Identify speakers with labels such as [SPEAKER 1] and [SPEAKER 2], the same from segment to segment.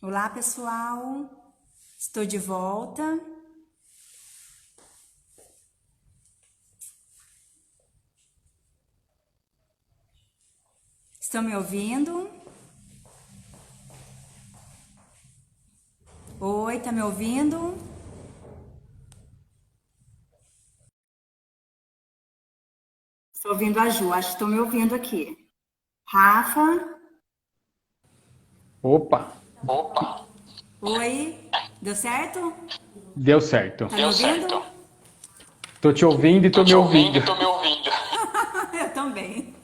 [SPEAKER 1] Olá, pessoal. Estou de volta. Estão me ouvindo? Oi, tá me ouvindo? Estou ouvindo a Ju, acho que estão me ouvindo aqui. Rafa?
[SPEAKER 2] Opa,
[SPEAKER 3] Opa,
[SPEAKER 1] Oi, deu certo?
[SPEAKER 2] deu certo.
[SPEAKER 1] Tá me
[SPEAKER 3] deu
[SPEAKER 1] ouvindo?
[SPEAKER 3] certo.
[SPEAKER 2] Tô te ouvindo e tô
[SPEAKER 3] Tô
[SPEAKER 2] me
[SPEAKER 3] te ouvindo
[SPEAKER 2] ouvindo.
[SPEAKER 3] e tô me ouvindo.
[SPEAKER 1] Eu também.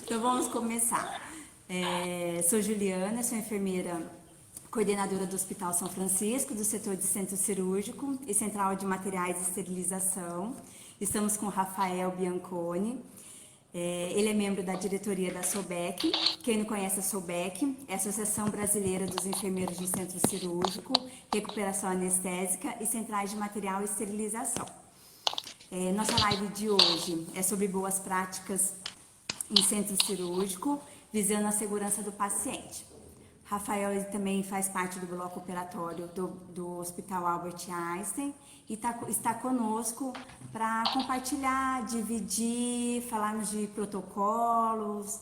[SPEAKER 1] Então vamos começar. Sou Juliana, sou enfermeira coordenadora do Hospital São Francisco, do setor de centro cirúrgico e central de materiais de esterilização. Estamos com o Rafael Bianconi. Ele é membro da diretoria da SOBEC. Quem não conhece a SOBEC é a Associação Brasileira dos Enfermeiros de Centro Cirúrgico, Recuperação Anestésica e Centrais de Material e Esterilização. Nossa live de hoje é sobre boas práticas em centro cirúrgico, visando a segurança do paciente. Rafael ele também faz parte do bloco operatório do Hospital Albert Einstein e está conosco para compartilhar, dividir, falarmos de protocolos.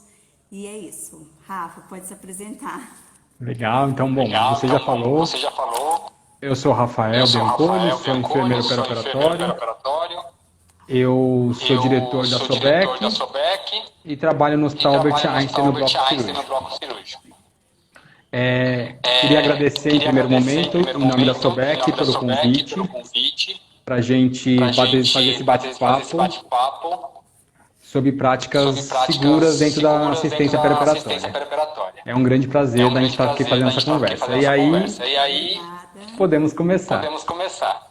[SPEAKER 1] E é isso. Rafa, pode se apresentar.
[SPEAKER 2] Legal, então, bom,
[SPEAKER 3] Legal,
[SPEAKER 2] você já
[SPEAKER 3] então, bom,
[SPEAKER 2] falou.
[SPEAKER 3] você já falou.
[SPEAKER 2] Eu sou
[SPEAKER 3] Eu
[SPEAKER 2] Rafael
[SPEAKER 3] sou
[SPEAKER 2] Bianconi,
[SPEAKER 3] Rafael
[SPEAKER 2] sou
[SPEAKER 3] Bianconi,
[SPEAKER 2] enfermeiro
[SPEAKER 3] sou enfermeiro
[SPEAKER 2] perioperatório.
[SPEAKER 3] perioperatório.
[SPEAKER 2] Eu sou
[SPEAKER 3] Eu
[SPEAKER 2] diretor da
[SPEAKER 3] sou diretor da
[SPEAKER 2] SOBEC
[SPEAKER 3] SOBEC
[SPEAKER 2] e trabalho no
[SPEAKER 3] e
[SPEAKER 2] Hospital Albert
[SPEAKER 3] trabalho no
[SPEAKER 2] Einstein
[SPEAKER 3] Hospital
[SPEAKER 2] no
[SPEAKER 3] Albert
[SPEAKER 2] bloco
[SPEAKER 3] Einstein no
[SPEAKER 2] cirúrgico.
[SPEAKER 3] bloco cirúrgico.
[SPEAKER 2] Queria agradecer em
[SPEAKER 3] Queria
[SPEAKER 2] primeiro
[SPEAKER 3] agradecer em
[SPEAKER 2] momento,
[SPEAKER 3] primeiro
[SPEAKER 2] em nome da
[SPEAKER 3] momento, em
[SPEAKER 2] SOBEC,
[SPEAKER 3] nome da
[SPEAKER 2] pelo
[SPEAKER 3] SOBEC, pelo
[SPEAKER 2] convite,
[SPEAKER 3] convite,
[SPEAKER 2] para a gente
[SPEAKER 3] para a
[SPEAKER 2] fazer esse
[SPEAKER 3] gente fazer esse
[SPEAKER 2] bate-papo
[SPEAKER 3] bate-papo
[SPEAKER 2] sobre práticas
[SPEAKER 3] sobre práticas
[SPEAKER 2] seguras dentro da
[SPEAKER 3] seguras dentro
[SPEAKER 2] assistência
[SPEAKER 3] da assistência
[SPEAKER 2] perioperatória.
[SPEAKER 3] perioperatória.
[SPEAKER 2] É um grande
[SPEAKER 3] É
[SPEAKER 2] prazer
[SPEAKER 3] um
[SPEAKER 2] da gente
[SPEAKER 3] grande
[SPEAKER 2] estar aqui
[SPEAKER 3] prazer
[SPEAKER 2] fazendo
[SPEAKER 3] da
[SPEAKER 2] essa
[SPEAKER 3] gente estar aqui
[SPEAKER 2] conversa.
[SPEAKER 3] fazendo
[SPEAKER 2] E
[SPEAKER 3] essa
[SPEAKER 2] aí,
[SPEAKER 3] conversa. E aí,
[SPEAKER 1] Obrigada.
[SPEAKER 2] podemos começar.
[SPEAKER 3] podemos começar.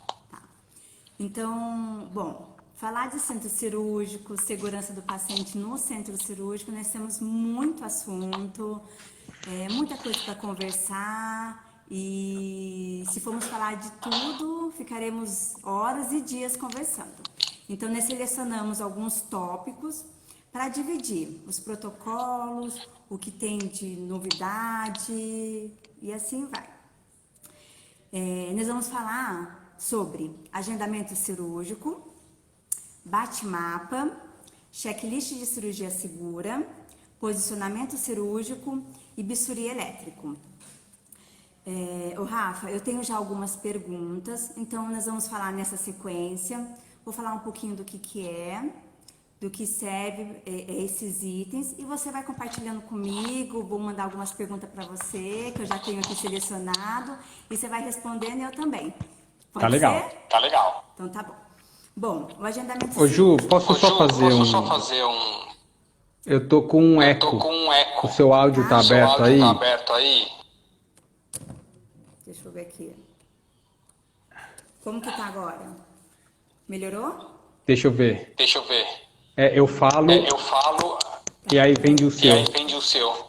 [SPEAKER 1] Então, bom, falar de centro cirúrgico, segurança do paciente no centro cirúrgico, nós temos muito assunto, muita coisa para conversar e se formos falar de tudo, ficaremos horas e dias conversando. Então, nós selecionamos alguns tópicos para dividir os protocolos, o que tem de novidade e assim vai. Nós vamos falar sobre agendamento cirúrgico, bate-mapa, checklist de cirurgia segura, posicionamento cirúrgico e bisturi elétrico. Rafa, eu tenho já algumas perguntas, então nós vamos falar nessa sequência. Vou falar um pouquinho do que é, do que serve esses itens e você vai compartilhando comigo. Vou mandar algumas perguntas para você que eu já tenho aqui selecionado e você vai respondendo e eu também.
[SPEAKER 2] Tá
[SPEAKER 1] Pode
[SPEAKER 2] legal.
[SPEAKER 1] ser?
[SPEAKER 3] Tá legal.
[SPEAKER 1] Então tá bom. Bom, o agendamento
[SPEAKER 2] Ô Ju,
[SPEAKER 1] cirúrgico.
[SPEAKER 2] posso
[SPEAKER 3] Ô
[SPEAKER 2] só
[SPEAKER 3] Ju,
[SPEAKER 2] fazer
[SPEAKER 3] posso só
[SPEAKER 2] um.
[SPEAKER 3] fazer um.
[SPEAKER 2] Eu tô com um
[SPEAKER 3] Eu tô
[SPEAKER 2] eco.
[SPEAKER 3] com um
[SPEAKER 2] O
[SPEAKER 3] eco.
[SPEAKER 2] seu áudio tá
[SPEAKER 1] Tá?
[SPEAKER 3] O seu
[SPEAKER 2] aberto
[SPEAKER 3] áudio tá
[SPEAKER 2] aí?
[SPEAKER 3] aberto aí?
[SPEAKER 1] Deixa eu ver aqui. Como que tá agora? Melhorou?
[SPEAKER 2] Deixa eu ver.
[SPEAKER 3] Deixa eu ver.
[SPEAKER 2] Eu falo
[SPEAKER 3] Eu falo
[SPEAKER 2] e aí vem o
[SPEAKER 3] e aí
[SPEAKER 2] seu.
[SPEAKER 3] vem o seu.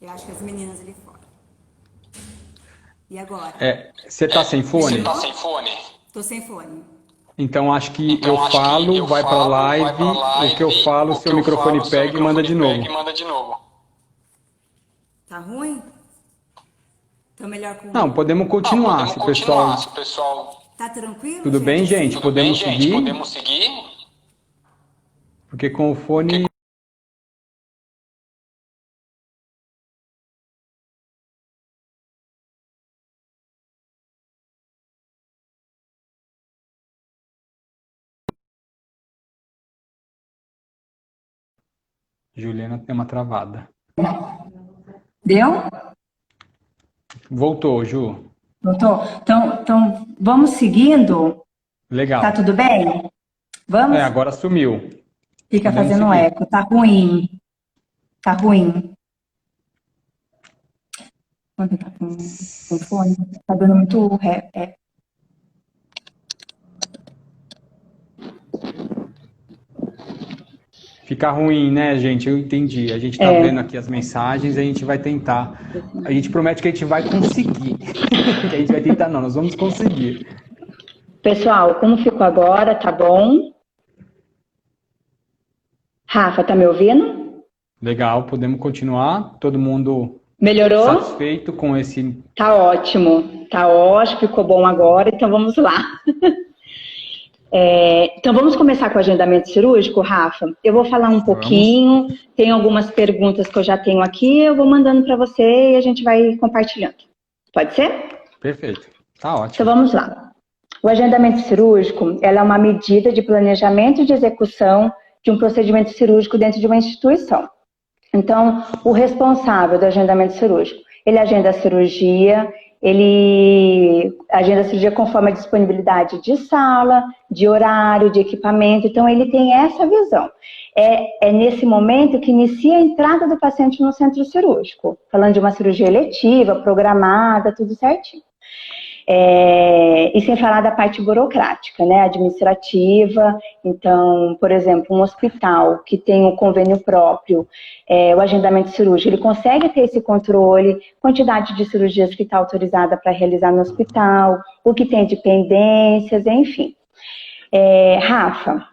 [SPEAKER 1] Eu acho que as meninas ali fora. E agora?
[SPEAKER 2] Você tá sem
[SPEAKER 3] Você
[SPEAKER 2] fone?
[SPEAKER 3] tá sem fone?
[SPEAKER 1] Tô sem fone.
[SPEAKER 2] Então acho que eu
[SPEAKER 3] Então acho que
[SPEAKER 2] falo,
[SPEAKER 3] eu
[SPEAKER 2] vai pra
[SPEAKER 3] falo, vai
[SPEAKER 2] live,
[SPEAKER 3] pra
[SPEAKER 2] o que eu
[SPEAKER 3] live,
[SPEAKER 2] falo,
[SPEAKER 3] o que
[SPEAKER 2] seu
[SPEAKER 3] eu
[SPEAKER 2] microfone
[SPEAKER 3] falo, seu
[SPEAKER 2] pega e manda
[SPEAKER 3] microfone
[SPEAKER 2] de
[SPEAKER 3] pega
[SPEAKER 2] novo.
[SPEAKER 3] e manda de novo.
[SPEAKER 1] Tá ruim? Então melhor com.
[SPEAKER 2] Não, podemos
[SPEAKER 3] Não,
[SPEAKER 2] continuar,
[SPEAKER 3] podemos
[SPEAKER 2] se o
[SPEAKER 3] continuar,
[SPEAKER 2] pessoal.
[SPEAKER 3] se o pessoal.
[SPEAKER 1] Tá tranquilo,
[SPEAKER 2] Tudo bem,
[SPEAKER 1] assim?
[SPEAKER 2] gente?
[SPEAKER 3] Tudo bem,
[SPEAKER 2] Podemos
[SPEAKER 3] gente?
[SPEAKER 2] seguir?
[SPEAKER 3] Podemos seguir?
[SPEAKER 2] Porque com o fone. Juliana tem uma travada.
[SPEAKER 1] Deu?
[SPEAKER 2] Voltou, Ju.
[SPEAKER 1] Voltou? Então, vamos seguindo. Tá
[SPEAKER 2] Legal.
[SPEAKER 1] tudo bem? Vamos?
[SPEAKER 2] Agora sumiu.
[SPEAKER 1] Fica
[SPEAKER 2] Podemos
[SPEAKER 1] fazendo um
[SPEAKER 2] seguir.
[SPEAKER 1] eco. Tá ruim. Tá ruim. Quando tá com fone, tá dando muito ré.
[SPEAKER 2] Fica ruim, né, gente? Eu entendi. A gente tá vendo aqui as mensagens, a gente vai tentar. A gente promete que a gente vai conseguir. Que a gente vai tentar, não, nós vamos conseguir.
[SPEAKER 4] Pessoal, como ficou agora? Tá bom? Rafa, tá me ouvindo?
[SPEAKER 2] Legal, podemos continuar. Todo mundo
[SPEAKER 4] Melhorou?
[SPEAKER 2] Satisfeito com esse...
[SPEAKER 4] Tá ótimo, ficou bom agora, então vamos lá. Então vamos começar com o agendamento cirúrgico, Rafa? Eu vou falar um pouquinho, tem algumas perguntas que eu já tenho aqui, eu vou mandando para você e a gente vai compartilhando. Pode ser?
[SPEAKER 2] Perfeito, tá ótimo.
[SPEAKER 4] Então vamos lá. O agendamento cirúrgico, ela é uma medida de planejamento e de execução de um procedimento cirúrgico dentro de uma instituição. Então, o responsável do agendamento cirúrgico, ele agenda a cirurgia, conforme a disponibilidade de sala, de horário, de equipamento. Então, ele tem essa visão. É nesse momento que inicia a entrada do paciente no centro cirúrgico, falando de uma cirurgia eletiva, programada, tudo certinho. E sem falar da parte burocrática, né, administrativa. Então, por exemplo, um hospital que tem um convênio próprio, o agendamento cirúrgico, ele consegue ter esse controle, quantidade de cirurgias que está autorizada para realizar no hospital, o que tem de pendências, enfim. Rafa,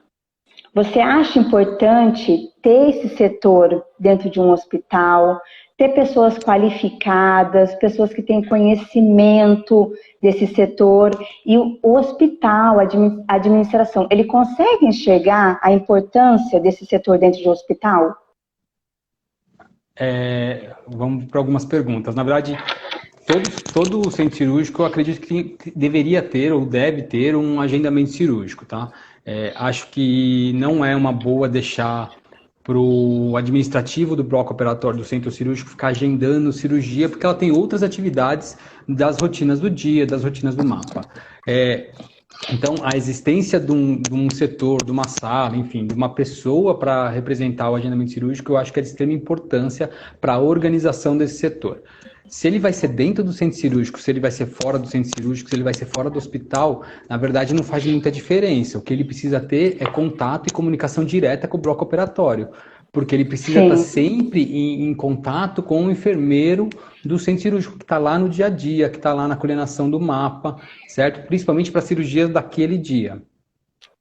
[SPEAKER 4] você acha importante ter esse setor dentro de um hospital, ter pessoas qualificadas, pessoas que têm conhecimento desse setor, e o hospital, a administração, ele consegue enxergar a importância desse setor dentro de um hospital?
[SPEAKER 2] Vamos para algumas perguntas. Na verdade, todo centro cirúrgico, eu acredito que deveria ter ou deve ter um agendamento cirúrgico, tá? Acho que não é uma boa deixar para o administrativo do bloco operatório do centro cirúrgico ficar agendando cirurgia, porque ela tem outras atividades das rotinas do dia, das rotinas do mapa. Então, a existência de um setor, de uma sala, enfim, de uma pessoa para representar o agendamento cirúrgico, eu acho que é de extrema importância para a organização desse setor. Se ele vai ser dentro do centro cirúrgico, se ele vai ser fora do centro cirúrgico, se ele vai ser fora do hospital, na verdade não faz muita diferença. O que ele precisa ter é contato e comunicação direta com o bloco operatório, porque ele precisa estar sempre em contato com o enfermeiro do centro cirúrgico, que está lá no dia a dia, que está lá na coordenação do mapa, certo? Principalmente para cirurgias daquele dia,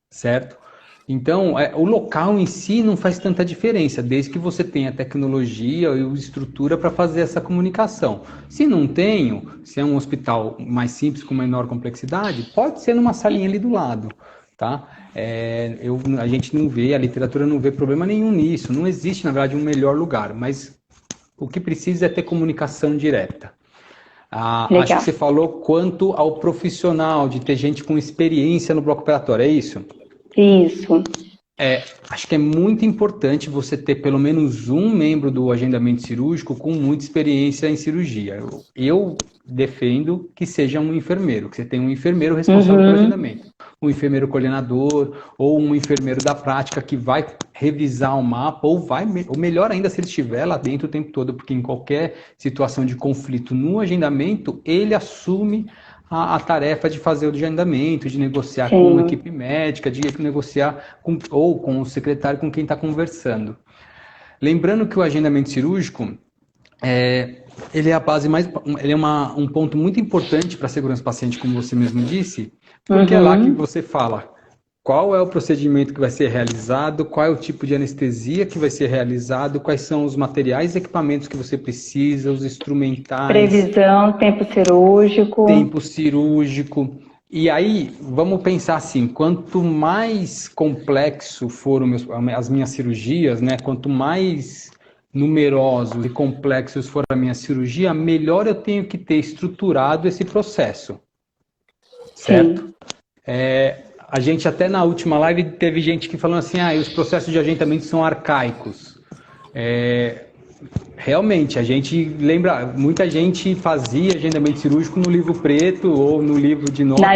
[SPEAKER 2] certo? Então, o local em si não faz tanta diferença, desde que você tenha tecnologia e estrutura para fazer essa comunicação. Se não tenho, se é um hospital mais simples, com menor complexidade, pode ser numa salinha ali do lado, tá? A gente não vê, a literatura não vê problema nenhum nisso, não existe, na verdade, um melhor lugar, mas o que precisa é ter comunicação direta. Acho que você falou quanto ao profissional, de ter gente com experiência no bloco operatório, é isso?
[SPEAKER 4] Isso.
[SPEAKER 2] Acho que é muito importante você ter pelo menos um membro do agendamento cirúrgico com muita experiência em cirurgia. Eu defendo que seja um enfermeiro, que você tenha um enfermeiro responsável pelo agendamento. Um enfermeiro coordenador ou um enfermeiro da prática que vai revisar o mapa ou melhor ainda, se ele estiver lá dentro o tempo todo, porque em qualquer situação de conflito no agendamento, ele assume a tarefa de fazer o agendamento, de negociar com a equipe médica, de negociar com o secretário com quem está conversando. Lembrando que o agendamento cirúrgico, ele é a base ele é um ponto muito importante para a segurança do paciente, como você mesmo disse, porque é lá que você fala qual é o procedimento que vai ser realizado, qual é o tipo de anestesia que vai ser realizado, quais são os materiais e equipamentos que você precisa, os instrumentais. Previsão,
[SPEAKER 4] tempo cirúrgico.
[SPEAKER 2] Tempo cirúrgico. E aí, vamos pensar assim, quanto mais complexo foram as minhas cirurgias, né, quanto mais numerosos e complexos for a minha cirurgia, melhor eu tenho que ter estruturado esse processo. Certo? A gente até na última live teve gente que falou assim, os processos de agendamento são arcaicos. Realmente, a gente lembra, muita gente fazia agendamento cirúrgico no livro preto ou no livro de notas,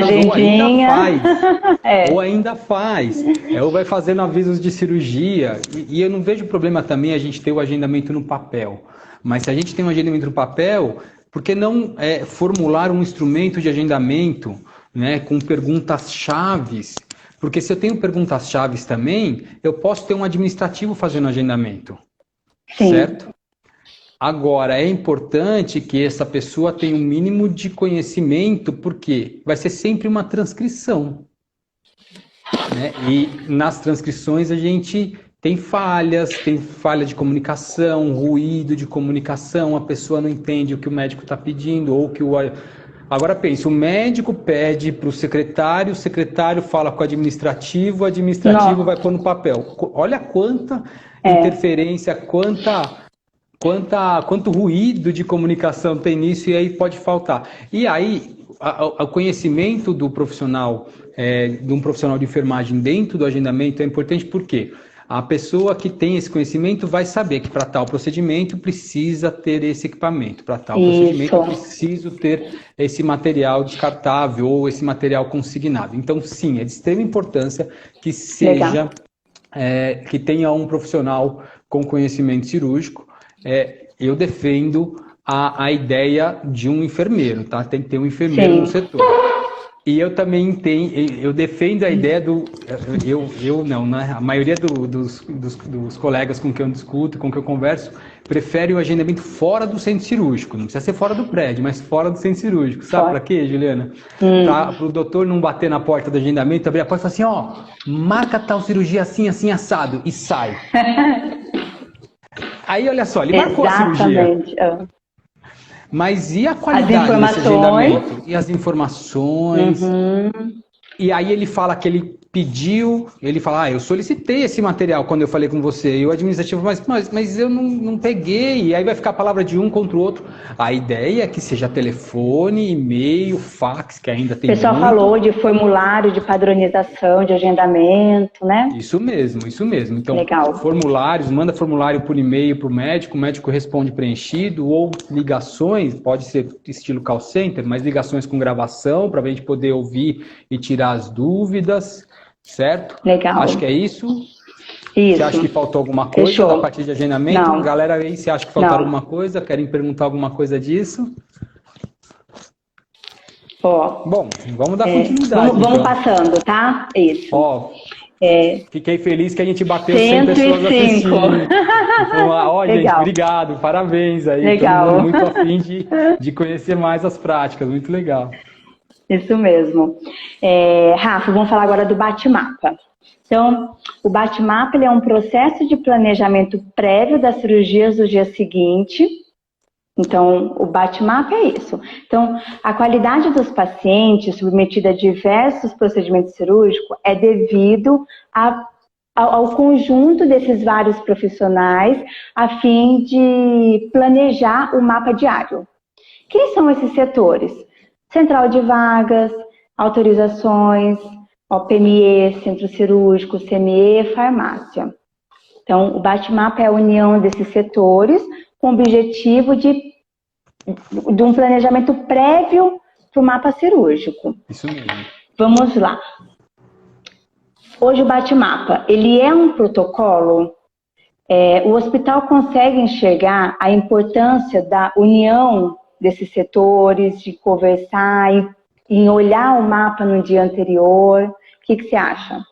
[SPEAKER 2] ou ainda faz, ou vai fazendo avisos de cirurgia, e eu não vejo problema também a gente ter o agendamento no papel, mas se a gente tem um agendamento no papel, por que não formular um instrumento de agendamento, né, com perguntas-chaves? Porque se eu tenho perguntas-chaves também, eu posso ter um administrativo fazendo agendamento. Certo? Agora, é importante que essa pessoa tenha um mínimo de conhecimento, porque vai ser sempre uma transcrição. Né? E nas transcrições a gente tem falha de comunicação, ruído de comunicação, a pessoa não entende o que o médico está pedindo, ou que o... Agora pense, o médico pede para o secretário fala com o administrativo vai pôr no papel. Olha quanta interferência, quanto ruído de comunicação tem nisso, e aí pode faltar. E aí, o conhecimento do profissional, de um profissional de enfermagem dentro do agendamento é importante porque a pessoa que tem esse conhecimento vai saber que para tal procedimento precisa ter esse equipamento, para tal procedimento eu preciso ter esse material descartável ou esse material consignado. Então, sim, é de extrema importância que seja, que tenha um profissional com conhecimento cirúrgico. Eu defendo a ideia de um enfermeiro, tá? Tem que ter um enfermeiro no setor. E eu também eu defendo a ideia não, né? A maioria dos colegas com quem eu discuto, com quem eu converso, prefere o agendamento fora do centro cirúrgico. Não precisa ser fora do prédio, mas fora do centro cirúrgico. Sabe para quê, Juliana? Para o doutor não bater na porta do agendamento, abrir a porta e falar assim, marca tal cirurgia assim, assim, assado, e sai. Aí, olha só, ele marcou a cirurgia. Mas e a qualidade desse agendamento? E as informações? E aí ele fala que ele pediu, ele fala, eu solicitei esse material quando eu falei com você. E o administrativo, mas eu não peguei. E aí vai ficar a palavra de um contra o outro. A ideia é que seja telefone, e-mail, fax, que ainda tem.
[SPEAKER 4] O pessoal falou de formulário de padronização, de agendamento, né?
[SPEAKER 2] Isso mesmo. Então,
[SPEAKER 4] legal.
[SPEAKER 2] Formulários, manda formulário por e-mail para o médico responde preenchido, ou ligações, pode ser estilo call center, mas ligações com gravação, para a gente poder ouvir e tirar as dúvidas. Certo?
[SPEAKER 4] Legal.
[SPEAKER 2] Acho que é isso. Você acha que faltou alguma coisa? Fechou. A partir de agendamento?
[SPEAKER 4] Não.
[SPEAKER 2] Galera aí, você acha que faltou alguma coisa? Querem perguntar alguma coisa disso? Bom, vamos dar continuidade.
[SPEAKER 4] Vamos passando, tá? Isso.
[SPEAKER 2] Fiquei feliz que a gente bateu 100 pessoas assistindo. Então, gente, obrigado, parabéns aí.
[SPEAKER 4] Legal.
[SPEAKER 2] Todo mundo muito afim de conhecer mais as práticas, muito legal.
[SPEAKER 4] Isso mesmo. Rafa, vamos falar agora do bate-mapa. Então, o bate-mapa é um processo de planejamento prévio das cirurgias do dia seguinte. Então, o bate-mapa é isso. Então, a qualidade dos pacientes submetida a diversos procedimentos cirúrgicos é devido ao conjunto desses vários profissionais a fim de planejar o mapa diário. Quem são esses setores? Central de vagas, autorizações, PME, centro cirúrgico, CME, farmácia. Então, o bate-mapa é a união desses setores com o objetivo de um planejamento prévio para o mapa cirúrgico.
[SPEAKER 2] Isso mesmo.
[SPEAKER 4] Vamos lá. Hoje o bate-mapa, ele é um protocolo. O hospital consegue enxergar a importância da união desses setores, de conversar e olhar o mapa no dia anterior. O que você acha?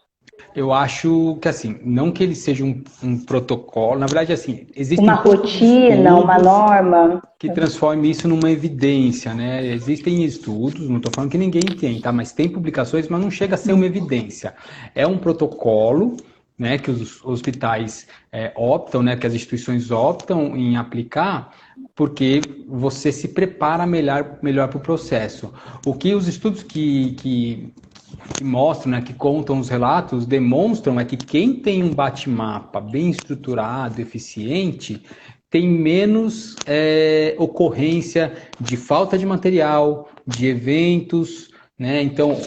[SPEAKER 2] Eu acho que, assim, não que ele seja um protocolo, na verdade, assim, existe
[SPEAKER 4] uma rotina, uma norma
[SPEAKER 2] que transforme isso numa evidência, né? Existem estudos, não estou falando que ninguém tem, tá? Mas tem publicações, mas não chega a ser uma evidência. É um protocolo, né, que os hospitais optam, né, que as instituições optam em aplicar, porque você se prepara melhor para o processo. O que os estudos que mostram, né, que contam os relatos, demonstram é que quem tem um bate-mapa bem estruturado, eficiente, tem menos ocorrência de falta de material, de eventos, né? Então,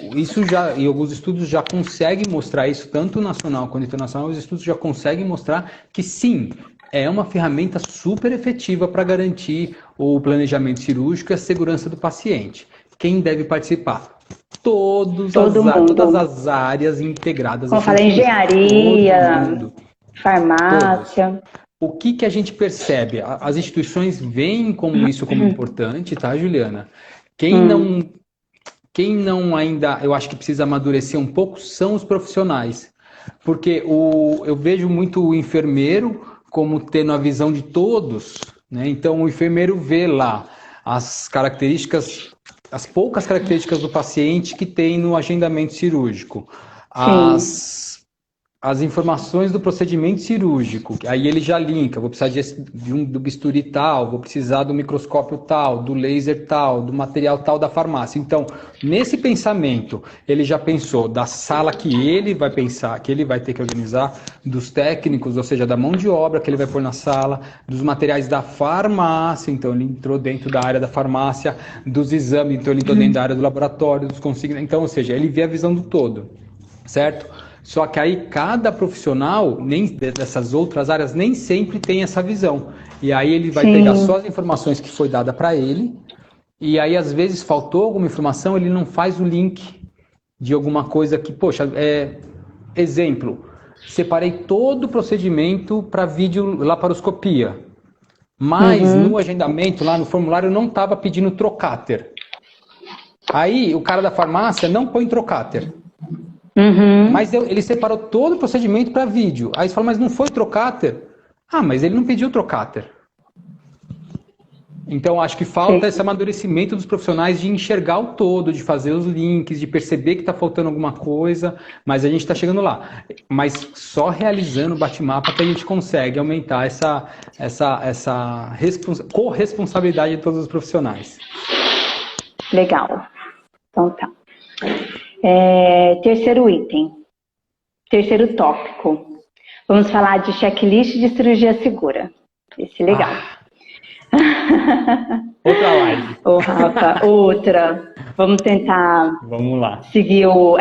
[SPEAKER 2] e alguns estudos já conseguem mostrar isso, tanto nacional quanto internacional, os estudos já conseguem mostrar que sim, é uma ferramenta super efetiva para garantir o planejamento cirúrgico e a segurança do paciente. Quem deve participar? Todas as áreas integradas.
[SPEAKER 4] Como fala, engenharia, farmácia.
[SPEAKER 2] Todos. O que a gente percebe? As instituições veem isso como importante, tá, Juliana? Quem não ainda, eu acho que precisa amadurecer um pouco, são os profissionais. Porque eu vejo muito o enfermeiro como tendo a visão de todos, né? Então, o enfermeiro vê lá as poucas características do paciente que tem no agendamento cirúrgico. as informações do procedimento cirúrgico, aí ele já linka, vou precisar do bisturi tal, vou precisar do microscópio tal, do laser tal, do material tal da farmácia. Então, nesse pensamento, ele já pensou da sala que ele vai pensar, que ele vai ter que organizar, dos técnicos, ou seja, da mão de obra que ele vai pôr na sala, dos materiais da farmácia, então ele entrou dentro da área da farmácia, dos exames, então ele entrou dentro da área do laboratório, dos consignas, então, ou seja, ele vê a visão do todo, certo? Só que aí cada profissional, nem dessas outras áreas, nem sempre tem essa visão. E aí ele vai pegar só as informações que foi dada para ele, e aí às vezes faltou alguma informação, ele não faz o link de alguma coisa que, poxa, exemplo, separei todo o procedimento para vídeo laparoscopia, mas no agendamento, lá no formulário, não estava pedindo trocáter. Aí o cara da farmácia não põe trocáter. Mas ele separou todo o procedimento para vídeo. Aí você fala, mas não foi trocáter? Ah, mas ele não pediu trocáter. Então, acho que falta esse amadurecimento dos profissionais de enxergar o todo, de fazer os links, de perceber que está faltando alguma coisa, mas a gente está chegando lá. Mas só realizando o bate-mapa que a gente consegue aumentar essa corresponsabilidade de todos os profissionais.
[SPEAKER 4] Legal. Então tá. Terceiro item. Terceiro tópico. Vamos falar de checklist de cirurgia segura. Esse é legal.
[SPEAKER 2] Outra live.
[SPEAKER 4] Ô, Rafa, outra. Vamos tentar.
[SPEAKER 2] Vamos lá.
[SPEAKER 4] Seguir o.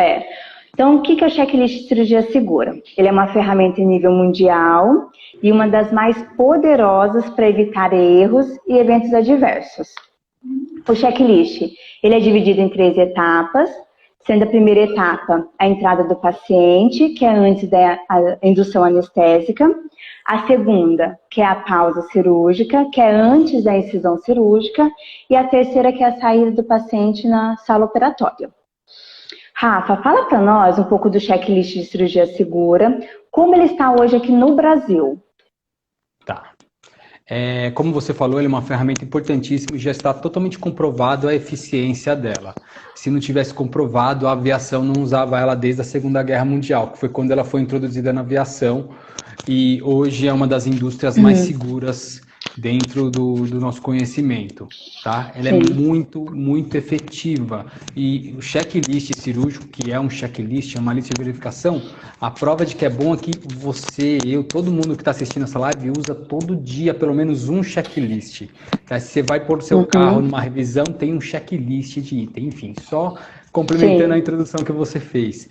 [SPEAKER 4] Então, o que é o checklist de cirurgia segura? Ele é uma ferramenta em nível mundial e uma das mais poderosas para evitar erros e eventos adversos. O checklist, ele é dividido em 3 etapas, sendo a primeira etapa a entrada do paciente, que é antes da indução anestésica. A segunda, que é a pausa cirúrgica, que é antes da incisão cirúrgica. E a terceira, que é a saída do paciente na sala operatória. Rafa, fala para nós um pouco do checklist de cirurgia segura, como ele está hoje aqui no Brasil.
[SPEAKER 2] Tá. Como você falou, ele é uma ferramenta importantíssima e já está totalmente comprovado a eficiência dela. Se não tivesse comprovado, a aviação não usava ela desde a Segunda Guerra Mundial, que foi quando ela foi introduzida na aviação, e hoje é uma das indústrias mais seguras dentro do nosso conhecimento, tá? Ela é muito, muito efetiva. E o checklist cirúrgico, que é um checklist, é uma lista de verificação, a prova de que é bom é que você, eu, todo mundo que está assistindo essa live usa todo dia pelo menos um checklist. Tá? Se você vai pôr o seu carro numa revisão, tem um checklist de item. Enfim, só complementando a introdução que você fez.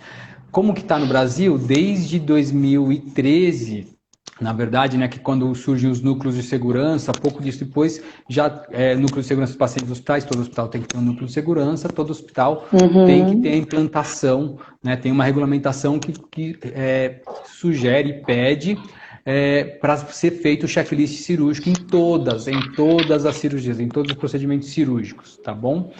[SPEAKER 2] Como que está no Brasil? Desde 2013... Na verdade, né, que quando surgem os núcleos de segurança, pouco disso depois, já núcleo de segurança dos pacientes dos hospitais, todo hospital tem que ter um núcleo de segurança, todo hospital tem que ter a implantação, né, tem uma regulamentação que sugere e pede para ser feito o checklist cirúrgico em todas as cirurgias, em todos os procedimentos cirúrgicos, tá bom?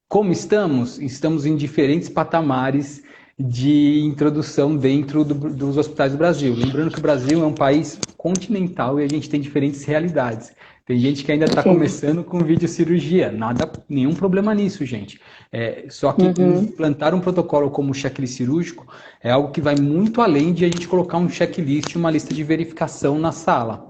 [SPEAKER 2] Como estamos? Estamos em diferentes patamares de introdução dentro dos hospitais do Brasil. Lembrando que o Brasil é um país continental e a gente tem diferentes realidades. Tem gente que ainda está começando com videocirurgia, nenhum problema nisso, gente. Só que implantar um protocolo como o checklist cirúrgico é algo que vai muito além de a gente colocar um checklist, uma lista de verificação na sala.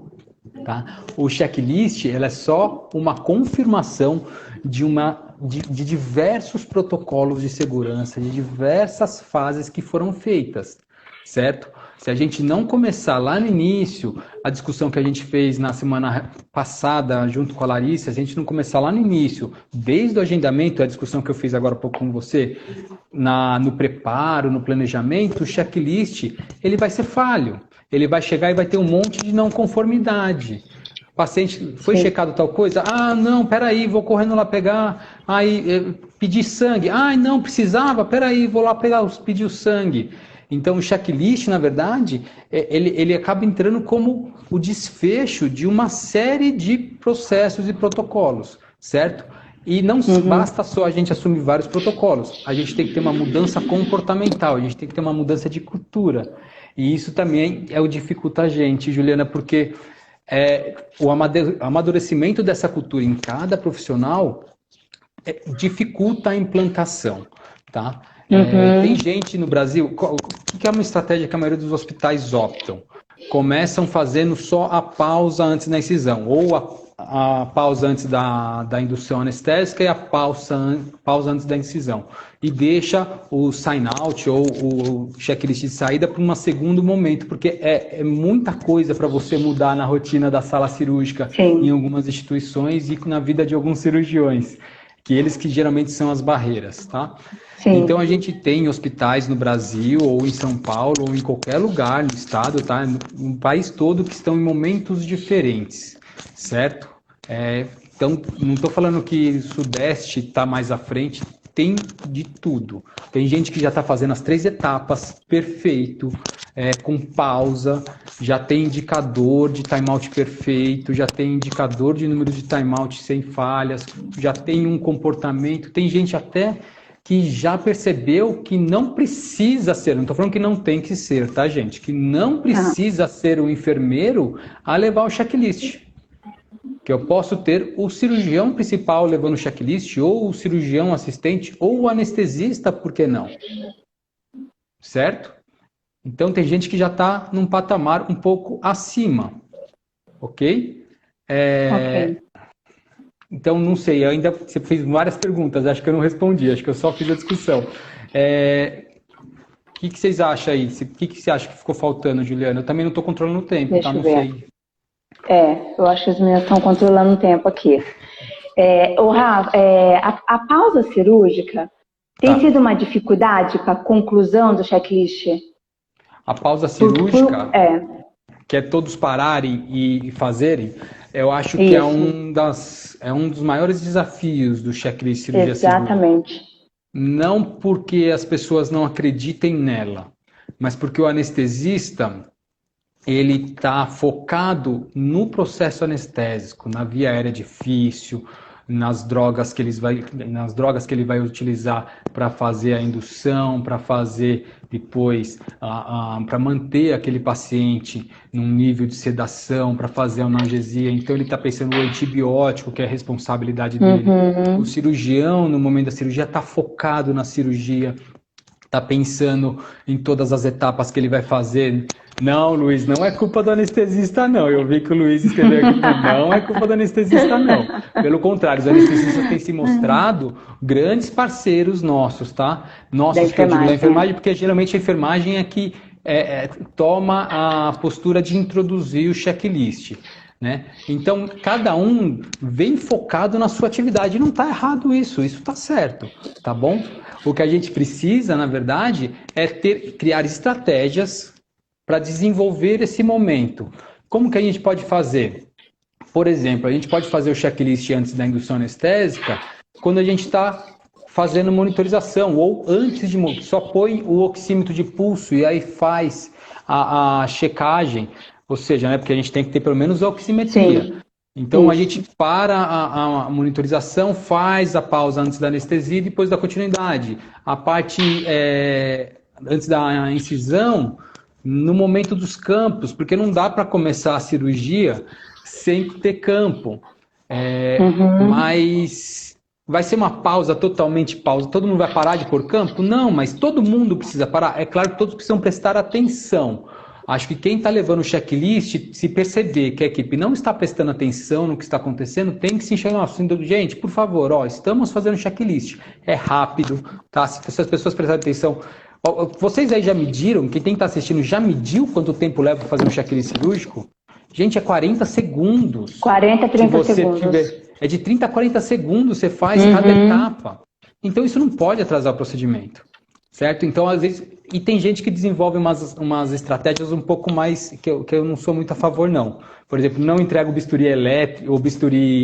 [SPEAKER 2] Tá? O checklist ela é só uma confirmação de diversos protocolos de segurança, de diversas fases que foram feitas, certo? Se a gente não começar lá no início, a discussão que a gente fez na semana passada junto com a Larissa, se a gente não começar lá no início, desde o agendamento, a discussão que eu fiz agora há pouco com você, no preparo, no planejamento, o checklist, ele vai ser falho. Ele vai chegar e vai ter um monte de não conformidade. O paciente foi checado tal coisa? Ah, não, peraí, vou correndo lá pegar. Aí, pedir sangue. Ah, não, precisava? Peraí, vou lá pedir o sangue. Então, o checklist, na verdade, ele acaba entrando como o desfecho de uma série de processos e protocolos, certo? E não basta só a gente assumir vários protocolos. A gente tem que ter uma mudança comportamental, a gente tem que ter uma mudança de cultura. E isso também é o que dificulta a gente, Juliana, porque o amadurecimento dessa cultura em cada profissional dificulta a implantação, tá?
[SPEAKER 4] Uhum.
[SPEAKER 2] Tem gente no Brasil, o que é uma estratégia que a maioria dos hospitais optam? Começam fazendo só a pausa antes da incisão, ou a pausa antes da indução anestésica e a pausa antes da incisão. E deixa o sign-out ou o checklist de saída para um segundo momento, porque é muita coisa para você mudar na rotina da sala cirúrgica em algumas instituições e na vida de alguns cirurgiões, que eles que geralmente são as barreiras, tá? Sim. Então, a gente tem hospitais no Brasil, ou em São Paulo, ou em qualquer lugar no estado, tá? No país todo, que estão em momentos diferentes, certo? Então, não estou falando que o Sudeste está mais à frente, tem de tudo. Tem gente que já está fazendo as 3 etapas, perfeito, com pausa, já tem indicador de timeout perfeito, já tem indicador de número de timeout sem falhas, já tem um comportamento, tem gente até que já percebeu que não precisa ser, não estou falando que não tem que ser, tá, gente? Que não precisa ser o enfermeiro a levar o checklist. Que eu posso ter o cirurgião principal levando o checklist, ou o cirurgião assistente, ou o anestesista, por que não? Certo? Então, tem gente que já está num patamar um pouco acima. Ok? Ok. Então, não sei, ainda você fez várias perguntas, acho que eu não respondi, acho que eu só fiz a discussão. O que vocês acham aí? O que você acha que ficou faltando, Juliana? Eu também não estou controlando o tempo,
[SPEAKER 4] Deixa
[SPEAKER 2] tá? Não
[SPEAKER 4] eu ver.
[SPEAKER 2] sei.
[SPEAKER 4] Eu acho que as meninas estão controlando o tempo aqui. Rafa, a pausa cirúrgica tem sido uma dificuldade para a conclusão do checklist?
[SPEAKER 2] A pausa cirúrgica, que é todos pararem e fazerem, eu acho que é um dos maiores desafios do checklist cirurgia segura.
[SPEAKER 4] Exatamente.
[SPEAKER 2] Não porque as pessoas não acreditem nela, mas porque o anestesista ele está focado no processo anestésico, na via aérea difícil, nas drogas que ele vai utilizar para fazer a indução, para fazer depois, para manter aquele paciente num nível de sedação, para fazer a analgesia. Então ele está pensando no antibiótico, que é a responsabilidade dele. O cirurgião, no momento da cirurgia, está focado na cirurgia, está pensando em todas as etapas que ele vai fazer. Não, Luiz, não é culpa do anestesista, não. Eu vi que o Luiz escreveu aqui, não é culpa do anestesista, não. Pelo contrário, os anestesistas têm se mostrado grandes parceiros nossos, tá? Nossos, que eu digo da enfermagem, porque geralmente a enfermagem é que toma a postura de introduzir o checklist, né? Então, cada um vem focado na sua atividade. Não está errado isso está certo, tá bom? O que a gente precisa, na verdade, é criar estratégias para desenvolver esse momento. Como que a gente pode fazer? Por exemplo, a gente pode fazer o checklist antes da indução anestésica quando a gente está fazendo monitorização, ou antes de só põe o oxímetro de pulso e aí faz a checagem, ou seja, né, porque a gente tem que ter pelo menos a oximetria. Sim. Então, a gente para a monitorização, faz a pausa antes da anestesia e depois da continuidade. A parte antes da incisão, no momento dos campos, porque não dá para começar a cirurgia sem ter campo. Mas vai ser uma pausa, totalmente pausa. Todo mundo vai parar de pôr campo? Não, mas todo mundo precisa parar. É claro que todos precisam prestar atenção. Acho que quem está levando o checklist, se perceber que a equipe não está prestando atenção no que está acontecendo, tem que se enxergar assim, gente, por favor, estamos fazendo checklist. É rápido, tá? Se as pessoas prestarem atenção. Vocês aí já mediram, quem tem que estar assistindo já mediu quanto tempo leva para fazer um checklist cirúrgico? Gente, é 40 segundos. 40, 30 segundos. É de 30 a 40 segundos você faz cada etapa. Então isso não pode atrasar o procedimento. Certo? Então, às vezes, e tem gente que desenvolve umas estratégias um pouco mais, que eu não sou muito a favor, não. Por exemplo, não entrega o bisturi elétrico, ou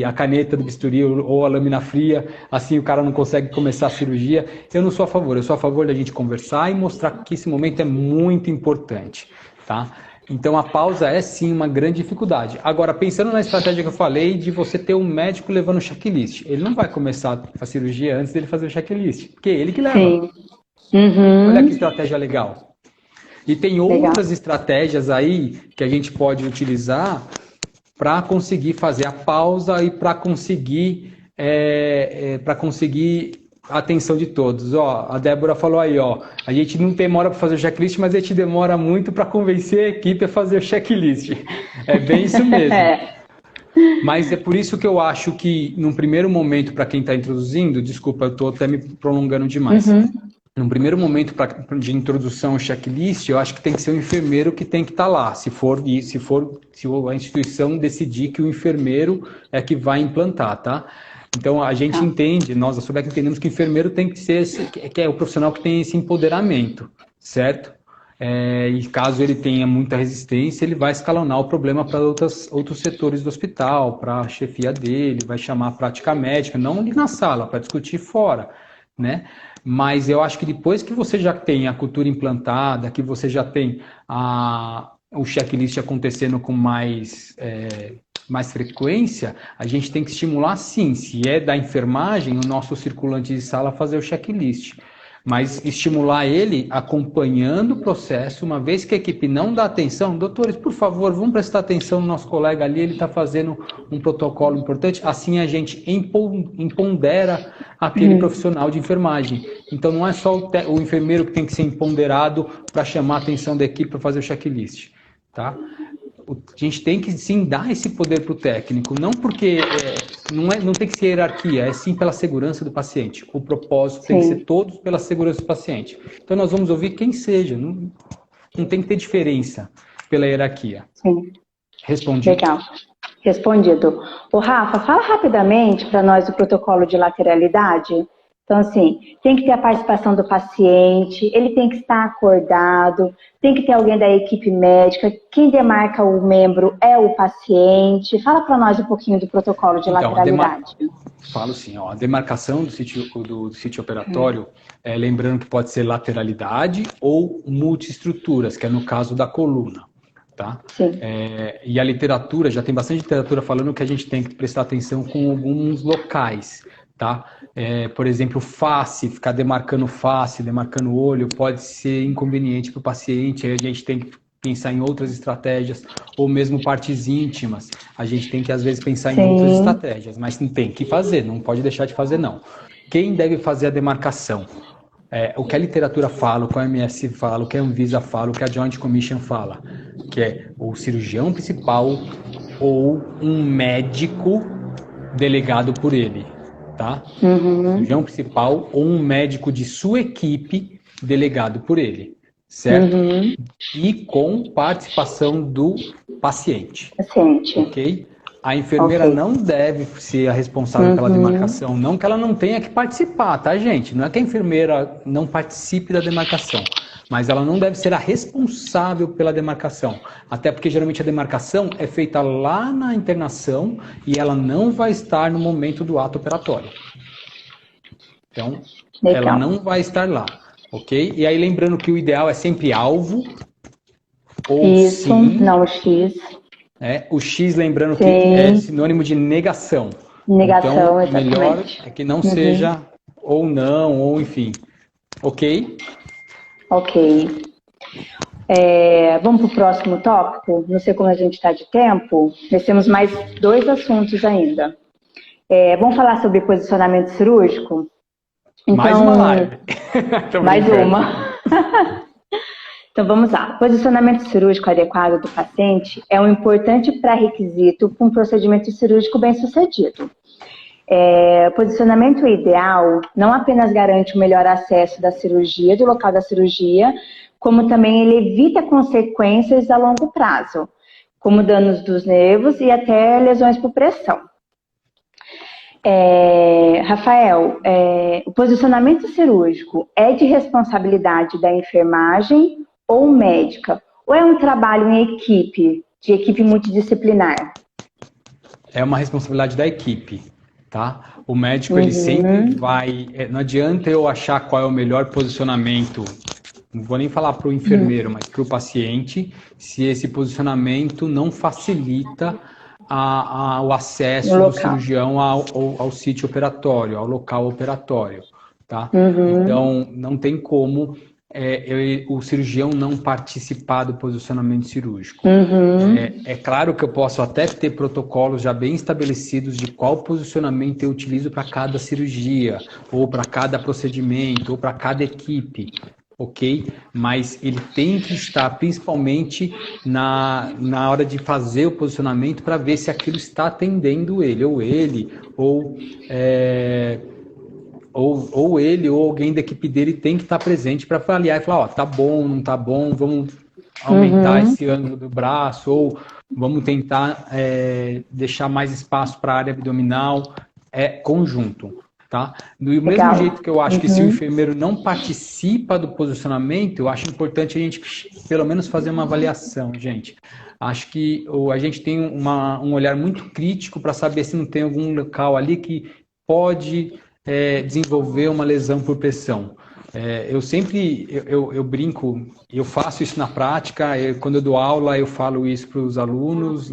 [SPEAKER 2] a caneta do bisturi, ou a lâmina fria, assim o cara não consegue começar a cirurgia. Eu não sou a favor, eu sou a favor da gente conversar e mostrar que esse momento é muito importante, tá? Então, a pausa é sim uma grande dificuldade. Agora, pensando na estratégia que eu falei de você ter um médico levando o checklist, ele não vai começar a cirurgia antes dele fazer o checklist, porque é ele que leva. Sim. Olha que estratégia legal. E tem outras estratégias aí que a gente pode utilizar para conseguir fazer a pausa e para conseguir para conseguir a atenção de todos. Ó, a Débora falou aí, ó, a gente não demora para fazer o checklist, mas a gente demora muito para convencer a equipe a fazer o checklist. É bem isso mesmo. Mas é por isso que eu acho que, num primeiro momento, para quem está introduzindo, desculpa, eu estou até me prolongando demais. Num primeiro momento de introdução ao checklist, eu acho que tem que ser o enfermeiro que tem que estar lá, se a instituição decidir que o enfermeiro é que vai implantar, tá? Então, a gente entende, nós da SUBEC entendemos que o enfermeiro tem que ser que é o profissional que tem esse empoderamento, certo? E caso ele tenha muita resistência, ele vai escalonar o problema para outros setores do hospital, para a chefia dele, vai chamar a prática médica, não ali na sala, para discutir fora, né? Mas eu acho que depois que você já tem a cultura implantada, que você já tem o checklist acontecendo com mais frequência, a gente tem que estimular sim, se é da enfermagem, o nosso circulante de sala a fazer o checklist. Mas estimular ele acompanhando o processo, uma vez que a equipe não dá atenção, doutores, por favor, vamos prestar atenção no nosso colega ali, ele está fazendo um protocolo importante, assim a gente empodera aquele profissional de enfermagem. Então não é só o enfermeiro que tem que ser empoderado para chamar a atenção da equipe para fazer o checklist, tá? A gente tem que sim dar esse poder para o técnico, não porque não tem que ser hierarquia, é sim pela segurança do paciente. O propósito tem que ser todos pela segurança do paciente. Então nós vamos ouvir quem seja, não tem que ter diferença pela hierarquia.
[SPEAKER 4] Sim.
[SPEAKER 2] Respondido.
[SPEAKER 4] Legal. Respondido. O Rafa, fala rapidamente para nós do protocolo de lateralidade. Então, assim, tem que ter a participação do paciente, ele tem que estar acordado, tem que ter alguém da equipe médica, quem demarca o membro é o paciente. Fala para nós um pouquinho do protocolo de lateralidade.
[SPEAKER 2] Falo sim, ó, a demarcação do sítio operatório, lembrando que pode ser lateralidade ou multiestruturas, que é no caso da coluna. Tá?
[SPEAKER 4] Sim.
[SPEAKER 2] E a literatura, já tem bastante literatura falando que a gente tem que prestar atenção com alguns locais. Tá? Por exemplo, face, ficar demarcando face, demarcando olho, pode ser inconveniente para o paciente, aí a gente tem que pensar em outras estratégias, ou mesmo partes íntimas, a gente tem que às vezes pensar em outras estratégias, mas não tem que fazer, não pode deixar de fazer não. Quem deve fazer a demarcação? O que a literatura fala, o que a OMS fala, o que a Anvisa fala, o que a Joint Commission fala, que é o cirurgião principal ou um médico delegado por ele. Tá? Cirurgião principal ou um médico de sua equipe delegado por ele, certo? E com participação do paciente. Ok? A enfermeira não deve ser a responsável pela demarcação, não que ela não tenha que participar, tá, gente? Não é que a enfermeira não participe da demarcação, mas ela não deve ser a responsável pela demarcação. Até porque geralmente a demarcação é feita lá na internação e ela não vai estar no momento do ato operatório. Então, ela não vai estar lá, ok? E aí lembrando que o ideal é sempre alvo ou
[SPEAKER 4] isso,
[SPEAKER 2] sim.
[SPEAKER 4] Não o X.
[SPEAKER 2] O X lembrando que é sinônimo de negação.
[SPEAKER 4] Negação,
[SPEAKER 2] então, melhor é que não seja ou não, ou enfim. Ok?
[SPEAKER 4] Ok. Vamos para o próximo tópico? Não sei como a gente está de tempo. Nós temos mais 2 assuntos ainda. Vamos falar sobre posicionamento cirúrgico? Então,
[SPEAKER 2] mais uma live.
[SPEAKER 4] Mais uma. Então vamos lá. O posicionamento cirúrgico adequado do paciente é um importante pré-requisito para um procedimento cirúrgico bem sucedido. O posicionamento ideal não apenas garante o melhor acesso da cirurgia, do local da cirurgia, como também ele evita consequências a longo prazo, como danos dos nervos e até lesões por pressão. Rafael, o posicionamento cirúrgico é de responsabilidade da enfermagem ou médica? Ou é um trabalho em equipe, de equipe multidisciplinar?
[SPEAKER 2] É uma responsabilidade da equipe, tá? O médico, ele sempre vai... Não adianta eu achar qual é o melhor posicionamento, não vou nem falar para o enfermeiro, mas para o paciente, se esse posicionamento não facilita o acesso do cirurgião ao sítio operatório, ao local operatório, tá? Então, não tem como o cirurgião não participar do posicionamento cirúrgico.
[SPEAKER 4] Uhum.
[SPEAKER 2] É claro que eu posso até ter protocolos já bem estabelecidos de qual posicionamento eu utilizo para cada cirurgia, ou para cada procedimento, ou para cada equipe, ok? Mas ele tem que estar principalmente na hora de fazer o posicionamento para ver se aquilo está atendendo ele, ou ele ou alguém da equipe dele tem que estar presente para avaliar e falar, ó, tá bom, não tá bom, vamos aumentar esse ângulo do braço, ou vamos tentar deixar mais espaço para a área abdominal, conjunto, tá? Do mesmo jeito que eu acho que se o enfermeiro não participa do posicionamento, eu acho importante a gente pelo menos fazer uma avaliação, gente. Acho que a gente tem um olhar muito crítico para saber se não tem algum local ali que pode desenvolver uma lesão por pressão. Eu brinco, eu faço isso na prática, quando eu dou aula eu falo isso para os alunos,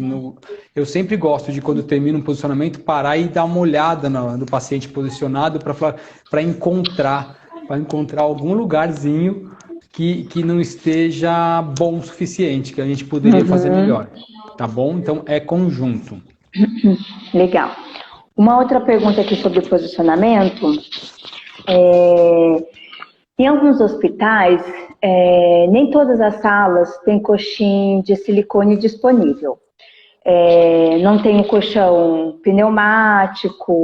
[SPEAKER 2] eu sempre gosto de, quando eu termino um posicionamento, parar e dar uma olhada no paciente posicionado para encontrar algum lugarzinho que não esteja bom o suficiente, que a gente poderia fazer melhor, tá bom? Então é conjunto.
[SPEAKER 4] Legal. Uma outra pergunta aqui sobre posicionamento. Em alguns hospitais, nem todas as salas têm colchão de silicone disponível. Não tem o colchão pneumático.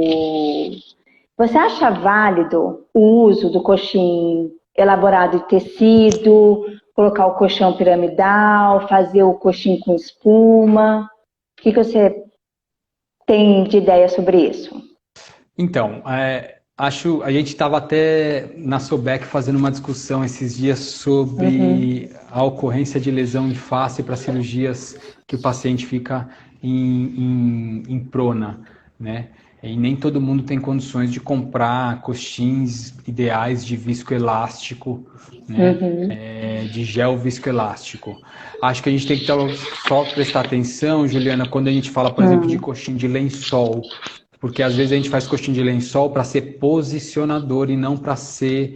[SPEAKER 4] Você acha válido o uso do colchão elaborado de tecido, colocar o colchão piramidal, fazer o colchão com espuma? O que você tem de ideia sobre isso?
[SPEAKER 2] Então, a gente estava até na SOBEC fazendo uma discussão esses dias sobre a ocorrência de lesão em face para cirurgias que o paciente fica em prona, né? E nem todo mundo tem condições de comprar coxins ideais de viscoelástico, né? De gel viscoelástico. Acho que a gente tem que só prestar atenção, Juliana, quando a gente fala, por exemplo, de coxim de lençol, porque às vezes a gente faz coxim de lençol para ser posicionador e não para ser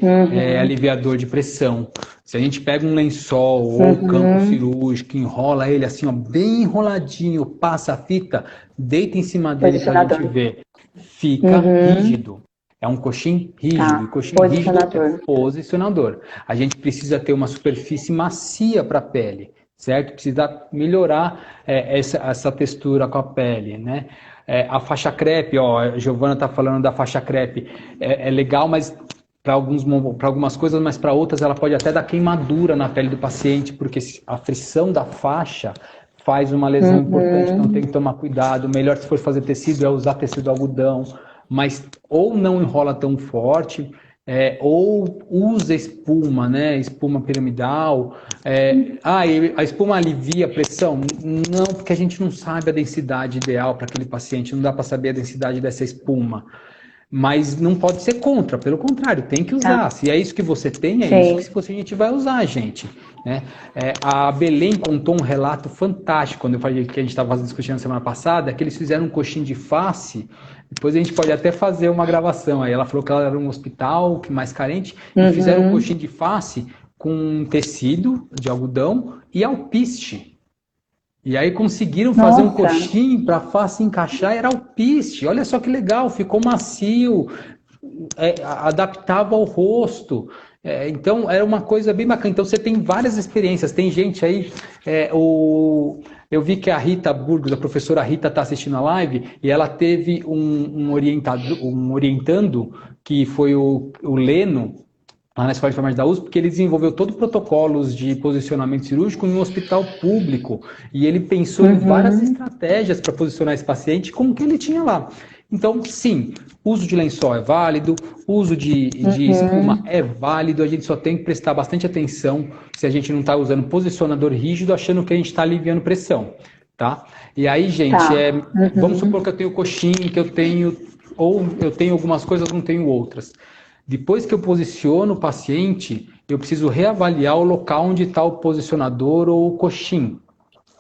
[SPEAKER 2] aliviador de pressão. Se a gente pega um lençol ou campo cirúrgico, enrola ele assim, ó, bem enroladinho, passa a fita, deita em cima dele para a gente ver, fica rígido. É um coxim rígido, e coxim rígido é posicionador. A gente precisa ter uma superfície macia para a pele, certo? Precisa melhorar essa textura com a pele, né? A faixa crepe, ó, a Giovana está falando da faixa crepe, é legal, mas para algumas coisas, mas para outras ela pode até dar queimadura na pele do paciente, porque a frição da faixa faz uma lesão importante, então tem que tomar cuidado. Melhor, se for fazer tecido, é usar tecido algodão, mas ou não enrola tão forte, ou usa espuma, né? Espuma piramidal. A espuma alivia a pressão? Não, porque a gente não sabe a densidade ideal para aquele paciente, não dá para saber a densidade dessa espuma. Mas não pode ser contra, pelo contrário, tem que usar. Se é isso que você tem, isso que a gente vai usar, gente. Né? A Belém contou um relato fantástico, quando eu falei que a gente estava discutindo na semana passada, que eles fizeram um coxim de face. Depois a gente pode até fazer uma gravação. Aí ela falou que ela era um hospital mais carente, e fizeram um coxim de face com tecido de algodão e alpiste. E aí conseguiram fazer um coxim para a face encaixar, era alpiste. Olha só que legal, ficou macio, adaptava ao rosto. Então era uma coisa bem bacana. Então você tem várias experiências. Tem gente aí, eu vi que a Rita Burgos, a professora Rita, está assistindo a live, e ela teve um orientando, que foi o Leno, lá na Escola de Enfermagem da USP, porque ele desenvolveu todo protocolos de posicionamento cirúrgico em um hospital público, e ele pensou em várias estratégias para posicionar esse paciente com o que ele tinha lá. Então, sim, uso de lençol é válido, uso de espuma é válido, a gente só tem que prestar bastante atenção se a gente não está usando posicionador rígido, achando que a gente está aliviando pressão, tá? E aí, gente, vamos supor que eu tenho coxim, que eu tenho algumas coisas, não tenho outras. Depois que eu posiciono o paciente, eu preciso reavaliar o local onde está o posicionador ou o coxim,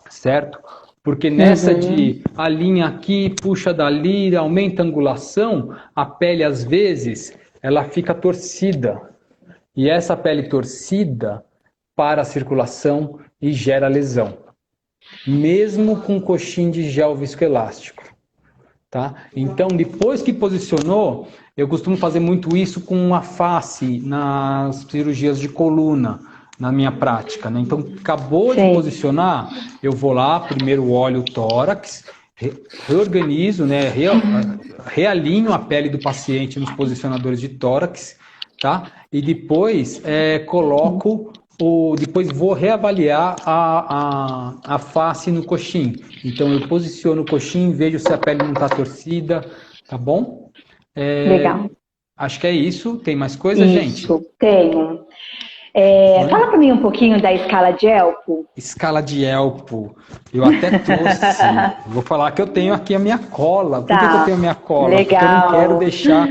[SPEAKER 2] certo? Porque nessa de alinha aqui, puxa dali, aumenta a angulação, a pele às vezes, ela fica torcida. E essa pele torcida para a circulação e gera lesão, mesmo com coxim de gel viscoelástico. Tá? Então, depois que posicionou, eu costumo fazer muito isso com a face nas cirurgias de coluna, na minha prática, né? Então, acabou de posicionar, eu vou lá, primeiro olho o tórax, reorganizo, né? Realinho a pele do paciente nos posicionadores de tórax, tá? E depois depois vou reavaliar a face no coxim. Então eu posiciono o coxim, vejo se a pele não está torcida, tá bom?
[SPEAKER 4] Legal.
[SPEAKER 2] Acho que é isso. Tem mais coisa, gente?
[SPEAKER 4] Isso, tenho. Fala para mim um pouquinho da escala de Elpo.
[SPEAKER 2] Escala de Elpo. Eu até trouxe. Vou falar que eu tenho aqui a minha cola. Por que eu tenho a minha cola?
[SPEAKER 4] Legal.
[SPEAKER 2] Porque eu não quero deixar...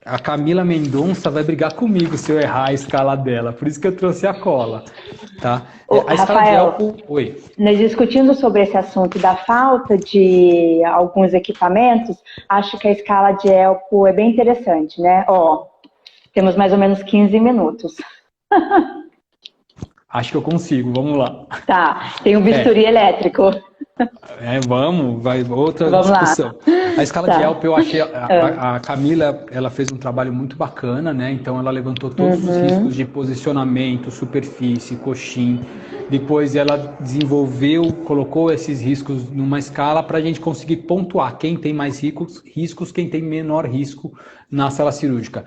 [SPEAKER 2] A Camila Mendonça vai brigar comigo se eu errar a escala dela. Por isso que eu trouxe a cola. Tá? A escala de Elpo... Oi.
[SPEAKER 4] Nós discutindo sobre esse assunto da falta de alguns equipamentos, acho que a escala de Elpo é bem interessante, né? Temos mais ou menos 15 minutos.
[SPEAKER 2] Acho que eu consigo, vamos lá.
[SPEAKER 4] Tá, tem um bisturi elétrico.
[SPEAKER 2] Vai outra discussão. A escala de Elpo, eu achei, a Camila, ela fez um trabalho muito bacana, né? Então ela levantou todos os riscos de posicionamento, superfície, coxim. Depois ela colocou esses riscos numa escala para a gente conseguir pontuar quem tem mais riscos, quem tem menor risco na sala cirúrgica.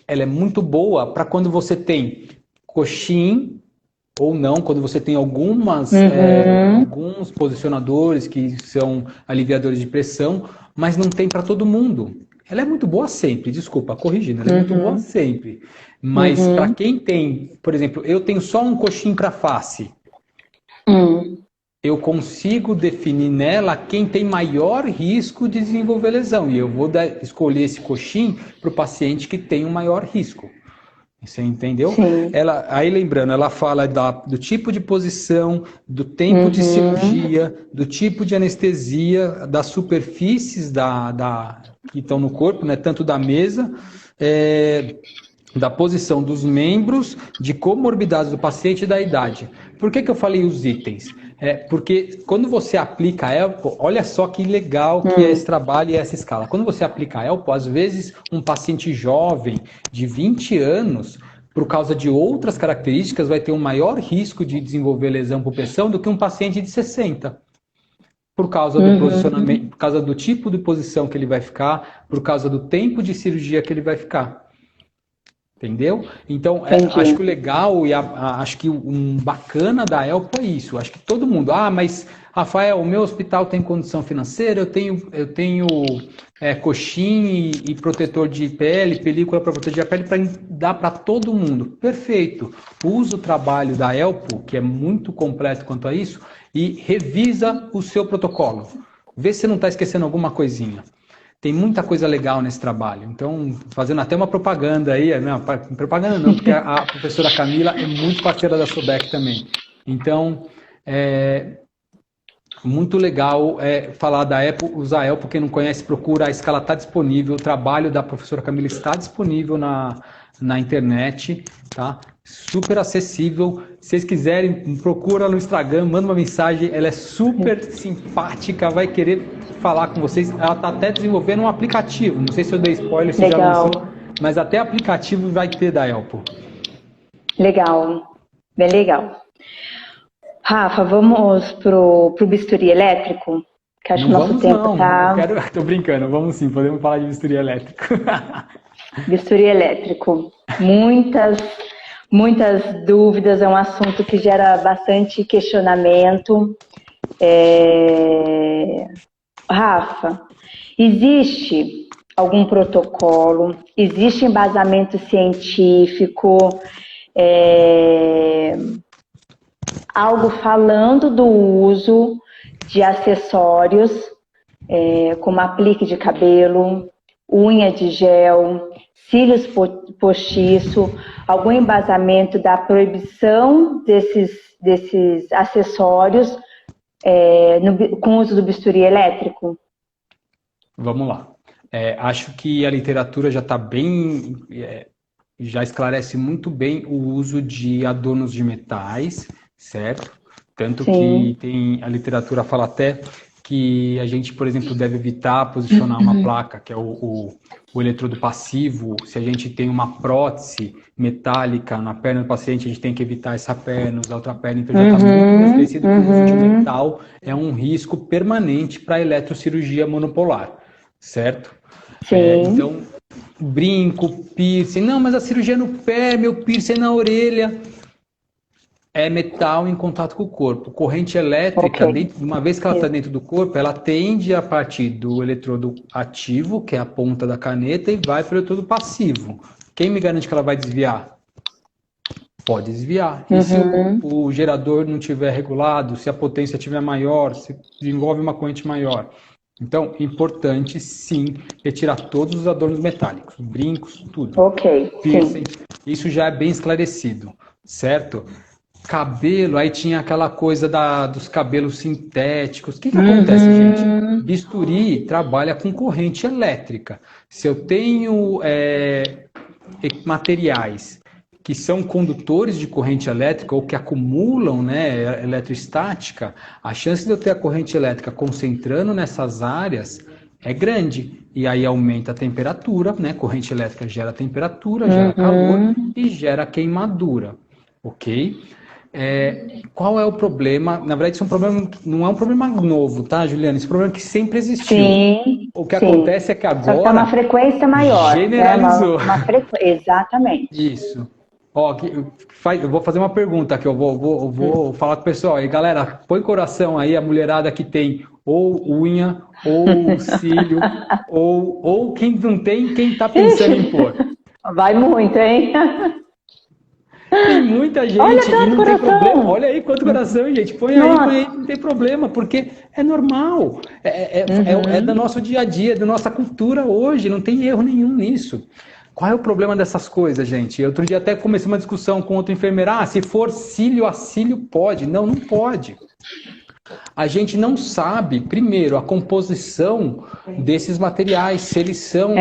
[SPEAKER 2] Ela é muito boa para quando você tem coxim ou não, quando você tem alguns posicionadores que são aliviadores de pressão, mas não tem para todo mundo. Ela é muito boa sempre, desculpa, corrigindo, ela é muito boa sempre. Mas para quem tem, por exemplo, eu tenho só um coxim para face, eu consigo definir nela quem tem maior risco de desenvolver lesão. E eu vou escolher esse coxim para o paciente que tem o maior risco. Você entendeu? Aí lembrando, ela fala do tipo de posição, do tempo de cirurgia, do tipo de anestesia, das superfícies que estão no corpo, né? Tanto da mesa, da posição dos membros, de comorbidades do paciente e da idade. Por que eu falei os itens? Porque quando você aplica a Elpo, olha só que legal que é esse trabalho e essa escala. Quando você aplica a Elpo, às vezes um paciente jovem de 20 anos, por causa de outras características, vai ter um maior risco de desenvolver lesão por pressão do que um paciente de 60. Por causa do posicionamento, por causa do tipo de posição que ele vai ficar, por causa do tempo de cirurgia que ele vai ficar. Entendeu? Então, acho que o legal e acho que um bacana da Elpo é isso. Acho que todo mundo, mas Rafael, o meu hospital tem condição financeira, eu tenho coxim e protetor de pele, película para proteger a pele, para dar para todo mundo. Perfeito. Usa o trabalho da Elpo, que é muito completo quanto a isso, e revisa o seu protocolo. Vê se você não está esquecendo alguma coisinha. Tem muita coisa legal nesse trabalho. Então, fazendo até uma propaganda aí, não, propaganda não, porque a professora Camila é muito parceira da SOBEC também. Então, muito legal falar da Elpo, usar a Elpo. Quem não conhece, procura, a escala está disponível, o trabalho da professora Camila está disponível na internet, tá? Super acessível. Se vocês quiserem, procura no Instagram, manda uma mensagem, ela é super simpática, vai querer falar com vocês. Ela está até desenvolvendo um aplicativo, não sei se eu dei spoiler, se já lançou, mas até aplicativo vai ter da Elpo.
[SPEAKER 4] Legal, bem legal. Rafa, vamos pro bisturi elétrico? Que acho que nosso tempo tá...
[SPEAKER 2] Tô brincando, vamos sim, podemos falar de bisturi elétrico.
[SPEAKER 4] Bisturi elétrico. Muitas dúvidas, é um assunto que gera bastante questionamento. Rafa, existe algum protocolo? Existe embasamento científico? Algo falando do uso de acessórios, como aplique de cabelo, unha de gel, cílios postiço, algum embasamento da proibição desses acessórios com o uso do bisturi elétrico?
[SPEAKER 2] Vamos lá. Acho que a literatura já está bem já esclarece muito bem o uso de adornos de metais, certo? Tanto que a literatura fala até que a gente, por exemplo, deve evitar posicionar uma placa, que é o eletrodo passivo. Se a gente tem uma prótese metálica na perna do paciente, a gente tem que evitar essa perna, usar outra perna. Então já está muito estabelecido que o uso de metal é um risco permanente para a eletrocirurgia monopolar, certo? Então, brinco, piercing, não, mas a cirurgia é no pé, meu piercing é na orelha. É metal em contato com o corpo. Corrente elétrica, uma vez que ela está dentro do corpo, ela tende a partir do eletrodo ativo, que é a ponta da caneta, e vai para o eletrodo passivo. Quem me garante que ela vai desviar? Pode desviar. E se o gerador não estiver regulado, se a potência estiver maior, se desenvolve uma corrente maior. Então, importante, sim, retirar todos os adornos metálicos, brincos, tudo. Piercing, isso já é bem esclarecido, certo? Cabelo, aí tinha aquela coisa dos cabelos sintéticos. O que acontece, gente? Bisturi trabalha com corrente elétrica. Se eu tenho materiais que são condutores de corrente elétrica ou que acumulam, né, eletrostática, a chance de eu ter a corrente elétrica concentrando nessas áreas é grande. E aí aumenta a temperatura, né? Corrente elétrica gera temperatura, gera calor e gera queimadura. Ok? Qual é o problema? Na verdade, isso é um problema, não é um problema novo, tá, Juliana? Esse é um problema que sempre existiu. O que acontece é que agora...
[SPEAKER 4] Só que é uma frequência maior.
[SPEAKER 2] Generalizou.
[SPEAKER 4] Exatamente.
[SPEAKER 2] Isso. Ó, eu vou fazer uma pergunta aqui, eu vou falar com o pessoal aí. Galera, põe coração aí, a mulherada que tem ou unha, ou cílio, ou quem não tem, quem tá pensando em pôr.
[SPEAKER 4] Vai muito, hein?
[SPEAKER 2] Tem muita gente e não tem problema. Olha aí quanto coração, gente. Põe aí, não tem problema, porque é normal. É do nosso dia a dia, da nossa cultura hoje, não tem erro nenhum nisso. Qual é o problema dessas coisas, gente? Outro dia até comecei uma discussão com outra enfermeira. Se for cílio a cílio, pode. Não, não pode. A gente não sabe, primeiro, a composição desses materiais, se eles são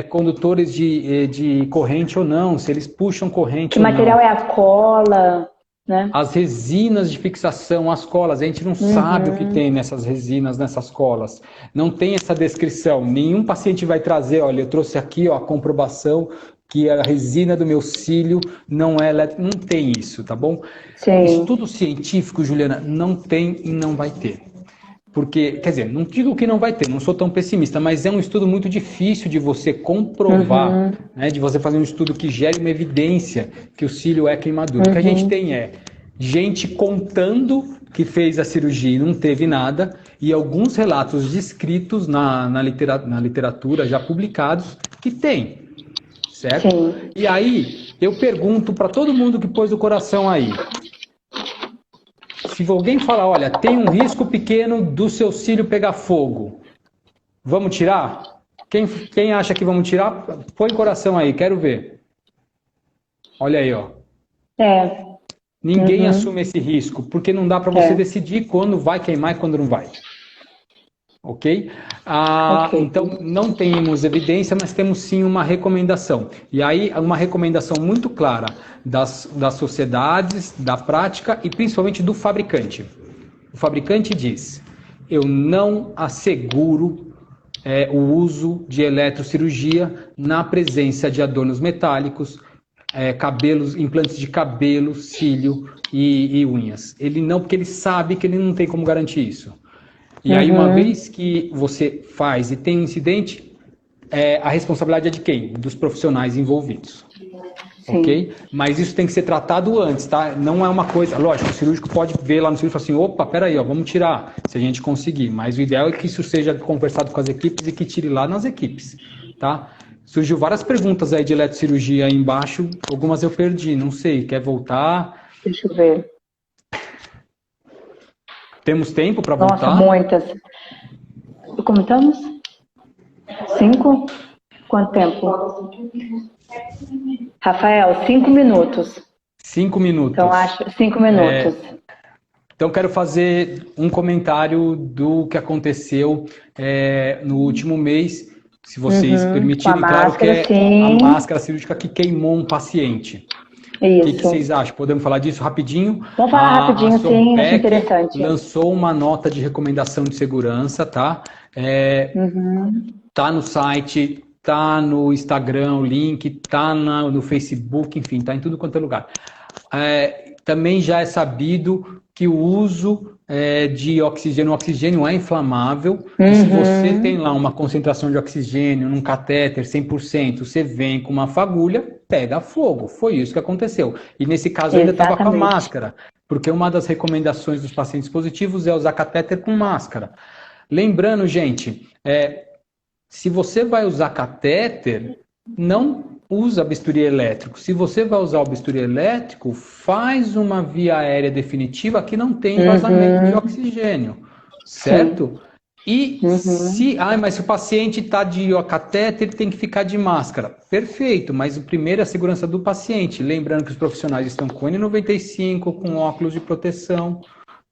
[SPEAKER 2] condutores de corrente ou não, se eles puxam corrente ou não.
[SPEAKER 4] Que material é a cola, né?
[SPEAKER 2] As resinas de fixação, as colas, a gente não sabe o que tem nessas resinas, nessas colas. Não tem essa descrição. Nenhum paciente vai trazer, olha, eu trouxe aqui a comprovação que a resina do meu cílio não é elétrica. Não tem isso, tá bom? Estudo científico, Juliana, não tem e não vai ter. Porque, quer dizer, não digo que não vai ter, não sou tão pessimista, mas é um estudo muito difícil de você comprovar, né, de você fazer um estudo que gere uma evidência que o cílio é queimadura. O que a gente tem é gente contando que fez a cirurgia e não teve nada, e alguns relatos descritos na literatura já publicados que tem. Certo? E aí, eu pergunto para todo mundo que pôs o coração aí. Se alguém falar, olha, tem um risco pequeno do seu cílio pegar fogo, vamos tirar? Quem acha que vamos tirar, põe o coração aí, quero ver. Olha aí, ó. Ninguém assume esse risco, porque não dá para você decidir quando vai queimar e quando não vai. Ok? Então, não temos evidência, mas temos sim uma recomendação. E aí, uma recomendação muito clara das sociedades, da prática e principalmente do fabricante. O fabricante diz, eu não asseguro o uso de eletrocirurgia na presença de adornos metálicos, cabelos, implantes de cabelo, cílio e unhas. Ele não, porque ele sabe que ele não tem como garantir isso. E aí, uma vez que você faz e tem um incidente, a responsabilidade é de quem? Dos profissionais envolvidos. Ok? Mas isso tem que ser tratado antes, tá? Não é uma coisa... Lógico, o cirúrgico pode ver lá no cirúrgico e falar assim, opa, peraí, ó, vamos tirar, se a gente conseguir. Mas o ideal é que isso seja conversado com as equipes e que tire lá nas equipes, tá? Surgiu várias perguntas aí de eletrocirurgia aí embaixo, algumas eu perdi, não sei, quer voltar?
[SPEAKER 4] Deixa eu ver.
[SPEAKER 2] Temos tempo para voltar?
[SPEAKER 4] Nossa, muitas. Como estamos? 5? Quanto tempo? Rafael, 5 minutos.
[SPEAKER 2] 5 minutos.
[SPEAKER 4] Então, acho 5 minutos.
[SPEAKER 2] Então, quero fazer um comentário do que aconteceu no último mês, Se vocês permitirem,
[SPEAKER 4] Com a
[SPEAKER 2] claro
[SPEAKER 4] máscara,
[SPEAKER 2] que é
[SPEAKER 4] sim.
[SPEAKER 2] a máscara cirúrgica que queimou um paciente. O que
[SPEAKER 4] Isso.
[SPEAKER 2] vocês acham? Podemos falar disso rapidinho?
[SPEAKER 4] Vamos falar rapidinho, sim, acho
[SPEAKER 2] Sompec
[SPEAKER 4] interessante.
[SPEAKER 2] lançou uma nota de recomendação de segurança, tá? Tá no site, tá no Instagram, o link, tá no Facebook, enfim, tá em tudo quanto é lugar. Também já é sabido que o uso de oxigênio, o oxigênio é inflamável, e se você tem lá uma concentração de oxigênio num catéter 100%, você vem com uma fagulha, pega fogo. Foi isso que aconteceu. E nesse caso ainda estava com a máscara, porque uma das recomendações dos pacientes positivos é usar catéter com máscara. Lembrando, gente, se você vai usar catéter, não usa bisturi elétrico. Se você vai usar o bisturi elétrico, faz uma via aérea definitiva que não tem vazamento de oxigênio, certo? E mas se o paciente está de catéter, ele tem que ficar de máscara. Perfeito, mas o primeiro é a segurança do paciente. Lembrando que os profissionais estão com N95, com óculos de proteção,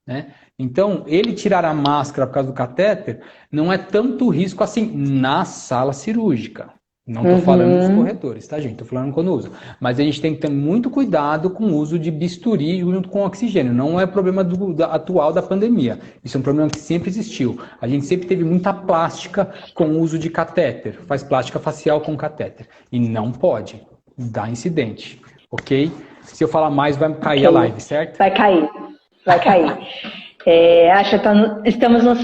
[SPEAKER 2] né? Então, ele tirar a máscara por causa do catéter não é tanto risco assim na sala cirúrgica. Não estou falando dos corredores, tá, gente? Estou falando quando usa. Mas a gente tem que ter muito cuidado com o uso de bisturi junto com oxigênio. Não é problema atual da pandemia. Isso é um problema que sempre existiu. A gente sempre teve muita plástica com o uso de catéter. Faz plástica facial com catéter. E não pode. Dá incidente. Ok? Se eu falar mais, vai cair a live, certo?
[SPEAKER 4] Vai cair. Acho que estamos no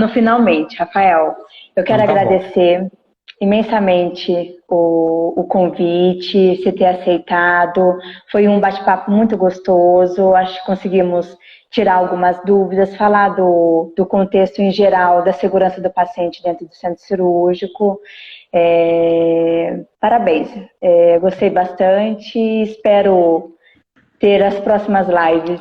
[SPEAKER 4] finalmente, Rafael. Eu quero agradecer imensamente o convite, você ter aceitado. Foi um bate-papo muito gostoso. Acho que conseguimos tirar algumas dúvidas, falar do contexto em geral da segurança do paciente dentro do centro cirúrgico. Parabéns. Gostei bastante. Espero ter as próximas lives.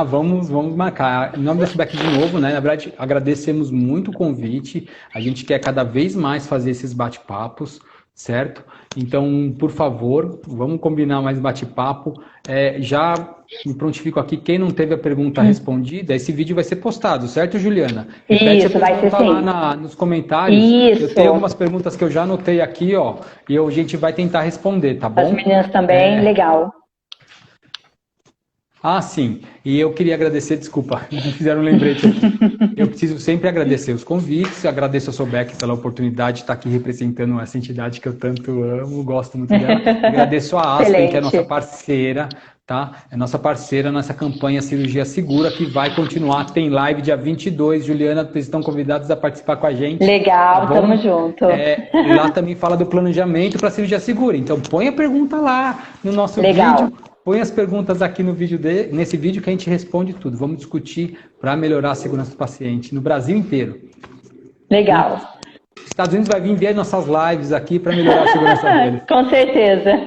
[SPEAKER 2] Vamos marcar. Em nome da SUBEC de novo, né? Na verdade, agradecemos muito o convite. A gente quer cada vez mais fazer esses bate-papos, certo? Então, por favor, vamos combinar mais bate-papo. Já me prontifico aqui, quem não teve a pergunta respondida, esse vídeo vai ser postado, certo, Juliana? Repete
[SPEAKER 4] Isso, vai ser sim.
[SPEAKER 2] Lá nos comentários.
[SPEAKER 4] Isso.
[SPEAKER 2] Eu tenho algumas perguntas que eu já anotei aqui, ó, e a gente vai tentar responder, tá bom?
[SPEAKER 4] As meninas também, legal.
[SPEAKER 2] Sim. E eu queria agradecer, desculpa, me fizeram um lembrete aqui. Eu preciso sempre agradecer os convites, agradeço a SUBEC pela oportunidade de estar aqui representando essa entidade que eu tanto amo, gosto muito dela. Agradeço a Aspen, que é nossa parceira, tá? É nossa parceira nessa campanha Cirurgia Segura, que vai continuar. Tem live dia 22. Juliana, vocês estão convidados a participar com a gente.
[SPEAKER 4] Legal, tá, tamo junto.
[SPEAKER 2] Lá também fala do planejamento para cirurgia segura. Então, põe a pergunta lá no nosso vídeo. Põe as perguntas aqui no vídeo nesse vídeo que a gente responde tudo. Vamos discutir para melhorar a segurança do paciente no Brasil inteiro.
[SPEAKER 4] Legal.
[SPEAKER 2] Os Estados Unidos vai vir ver nossas lives aqui para melhorar a segurança deles.
[SPEAKER 4] Com certeza.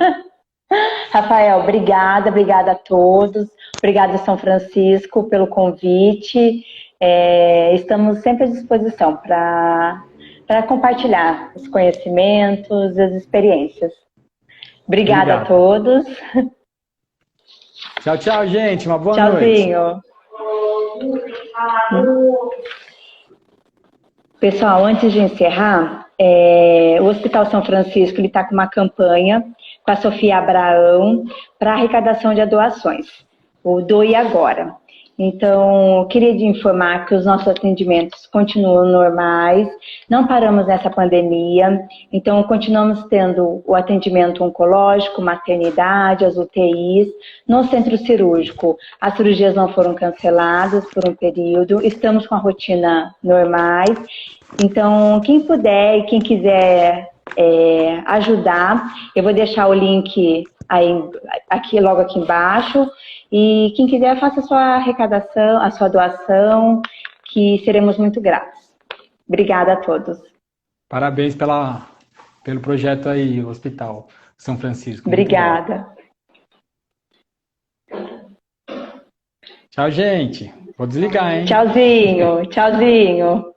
[SPEAKER 4] Rafael, obrigada a todos. Obrigada, São Francisco, pelo convite. Estamos sempre à disposição para compartilhar os conhecimentos, as experiências. Obrigada a todos.
[SPEAKER 2] Tchau, tchau, gente. Uma boa
[SPEAKER 4] noite. Tchauzinho. Pessoal, antes de encerrar, o Hospital São Francisco está com uma campanha com a Sofia Abraão para arrecadação de doações. O Doe Agora. Então, queria informar que os nossos atendimentos continuam normais, não paramos nessa pandemia, então continuamos tendo o atendimento oncológico, maternidade, as UTIs, no centro cirúrgico. As cirurgias não foram canceladas por um período, estamos com a rotina normais, então quem puder e quem quiser ajudar, eu vou deixar o link logo aqui embaixo. E quem quiser, faça a sua arrecadação, a sua doação, que seremos muito gratos. Obrigada a todos.
[SPEAKER 2] Parabéns pelo projeto aí, Hospital São Francisco.
[SPEAKER 4] Obrigada.
[SPEAKER 2] Tchau, gente. Vou desligar, hein?
[SPEAKER 4] Tchauzinho.